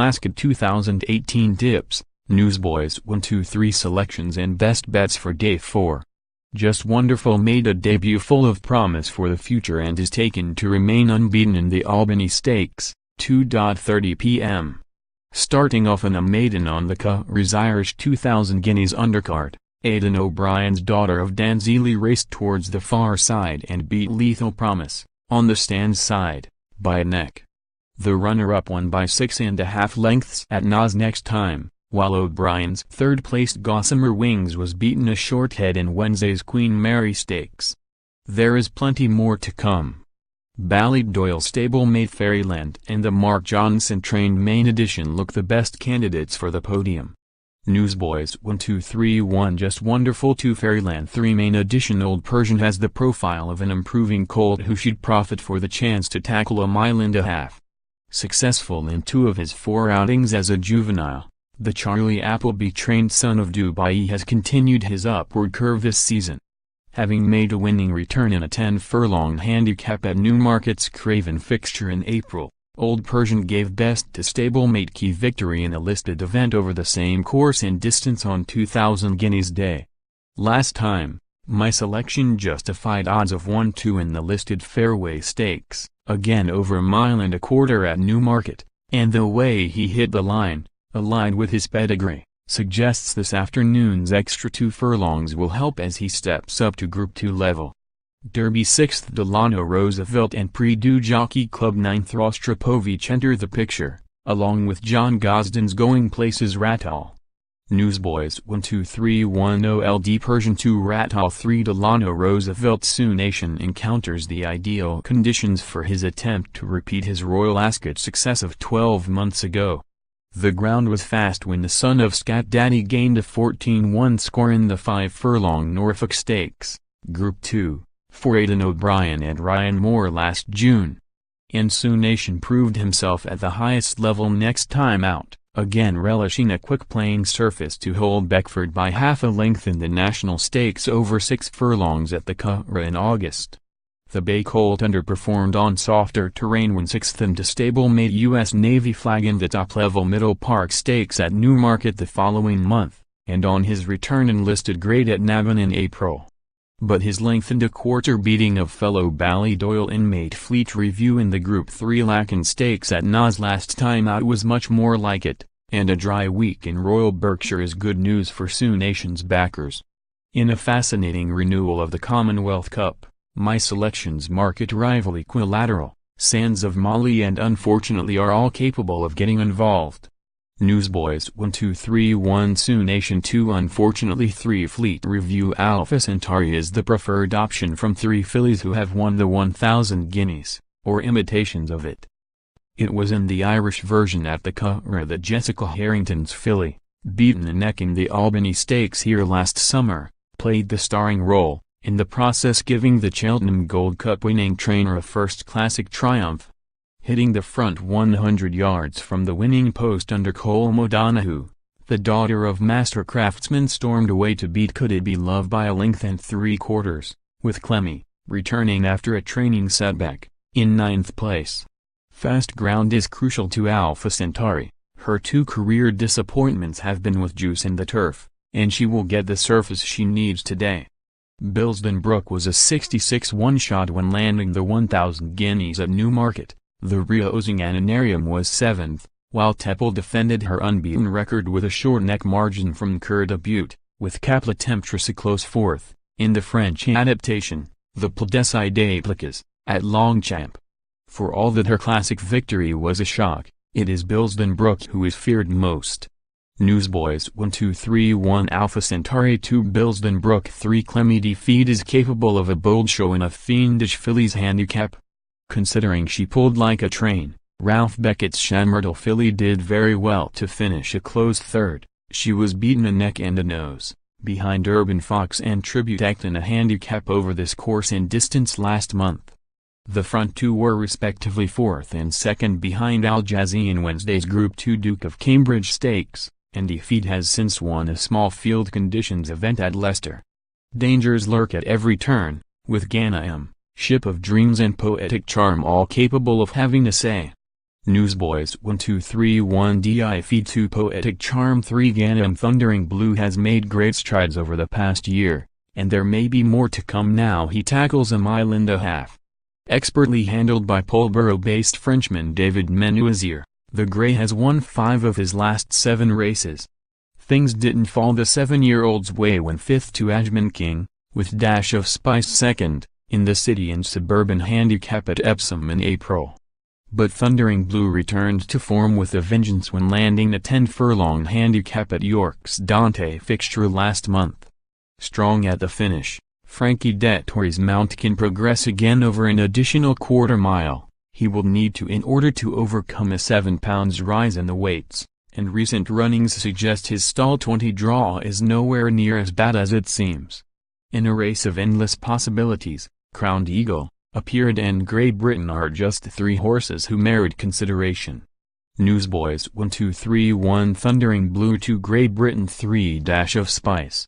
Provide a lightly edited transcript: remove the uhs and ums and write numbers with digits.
Ascot 2018 tips, Newsboy's 1-2-3 selections and best bets for Day 4. Just Wonderful made a debut full of promise for the future and is taken to remain unbeaten in the Albany Stakes, 2:30 p.m. Starting off in a maiden on the Curragh's Irish 2000 Guineas undercard, Aidan O'Brien's Daughter of Dansili raced towards the far side and beat Lethal Promise, on the stand side, by a neck. The runner-up won by 6.5 lengths at Naas next time, while O'Brien's third-placed Gossamer Wings was beaten a short head in Wednesday's Queen Mary Stakes. There is plenty more to come. Ballydoyle stablemate Fairyland and the Mark Johnson-trained Main Edition look the best candidates for the podium. Newsboy's 1-2-3-1 Just Wonderful 2 Fairyland 3 Main Edition Old Persian has the profile of an improving colt who should profit for the chance to tackle a mile-and-a-half. Successful in 2 of his 4 outings as a juvenile, the Charlie Appleby-trained son of Dubai has continued his upward curve this season. Having made a winning return in a 10-furlong handicap at Newmarket's Craven fixture in April, Old Persian gave best to stablemate Key victory in a listed event over the same course and distance on 2000 Guineas Day. Last time, my selection justified odds of 1-2 in the listed Fairway Stakes, again over a mile and a quarter at Newmarket, and the way he hit the line, aligned with his pedigree, suggests this afternoon's extra 2 furlongs will help as he steps up to Group 2 level. Derby 6th Delano Roosevelt and Prix Jockey Club 9th Rostropovich enter the picture, along with John Gosden's Going Places Rattal. Newsboys 1-2-3-1 Old Persian 2 Rattal 3 Delano Roosevelt Sioux Nation encounters the ideal conditions for his attempt to repeat his Royal Ascot success of 12 months ago. The ground was fast when the son of Scat Daddy gained a 14-1 score in the 5-furlong Norfolk Stakes, Group 2, for Aidan O'Brien and Ryan Moore last June. And Sioux Nation proved himself at the highest level next time out, again relishing a quick playing surface to hold Beckford by half a length in the National Stakes over 6 furlongs at the Curragh in August. The bay colt underperformed on softer terrain when 6th into stablemate U.S. Navy flag in the top-level Middle Park Stakes at Newmarket the following month, and on his return enlisted grade at Navan in April. But his length-and-a-quarter beating of fellow Ballydoyle inmate Fleet Review in the Group 3 Lacan Stakes at Naas last time out was much more like it, and a dry week in Royal Berkshire is good news for Sioux Nation's backers. In a fascinating renewal of the Commonwealth Cup, my selections market rival Equilateral, Sands of Mali and Unfortunately are all capable of getting involved. Newsboys 1-2-3-1 Sioux Nation 2 Unfortunately 3 Fleet Review Alpha Centauri is the preferred option from 3 fillies who have won the 1000 Guineas, or imitations of it. It was in the Irish version at the Curragh that Jessica Harrington's filly, beaten a neck in the Albany Stakes here last summer, played the starring role, in the process giving the Cheltenham Gold Cup winning trainer a first classic triumph. Hitting the front 100 yards from the winning post under Colm O'Donoghue, the daughter of master craftsman stormed away to beat Could It Be Love by a length and 3/4, with Clemmy, returning after a training setback, in 9th place. Fast ground is crucial to Alpha Centauri. Her 2 career disappointments have been with juice and the turf, and she will get the surface she needs today. Bilsden Brook was a 66 one-shot when landing the 1000 Guineas at Newmarket. The Riosing Ananarium was 7th, while Teppel defended her unbeaten record with a short neck margin from Curragh Butte, with Capla Temptress a close 4th, in the French adaptation, the Plessis des Pliques, at Longchamp. For all that her classic victory was a shock, it is Bilsden Brook who is feared most. Newsboys 1-2-3-1 Alpha Centauri 2 Bilsden Brook 3 Clemmy defeat is capable of a bold show in a fiendish fillies handicap. Considering she pulled like a train, Ralph Beckett's Shamrock filly did very well to finish a close 3rd. She was beaten a neck and a nose, behind Urban Fox and Tribute Act in a handicap over this course and distance last month. The front 2 were respectively 4th and 2nd behind Al Jazzy in Wednesday's Group 2 Duke of Cambridge Stakes, and Defeat has since won a small field conditions event at Leicester. Dangers lurk at every turn, with Ghana M, Ship of Dreams and Poetic Charm all capable of having a say. Newsboys 1231 DIF 2 Poetic Charm 3 Ganem Thundering Blue has made great strides over the past year, and there may be more to come now he tackles a mile and a half. Expertly handled by Polborough-based Frenchman David Menuisier, the Grey has won 5 of his last 7 races. Things didn't fall the 7-year-old's way when 5th to Ajman King, with Dash of Spice 2nd, in the City and Suburban Handicap at Epsom in April. But Thundering Blue returned to form with a vengeance when landing a 10-furlong handicap at York's Dante fixture last month. Strong at the finish, Frankie Dettori's mount can progress again over an additional quarter mile. He will need to in order to overcome a 7 pounds rise in the weights, and recent runnings suggest his stall 20 draw is nowhere near as bad as it seems. In a race of endless possibilities, Crowned Eagle, Appeared and Grey Britain are just 3 horses who merit consideration. Newsboys 1231 Thundering Blue 2 Grey Britain 3 Dash of Spice.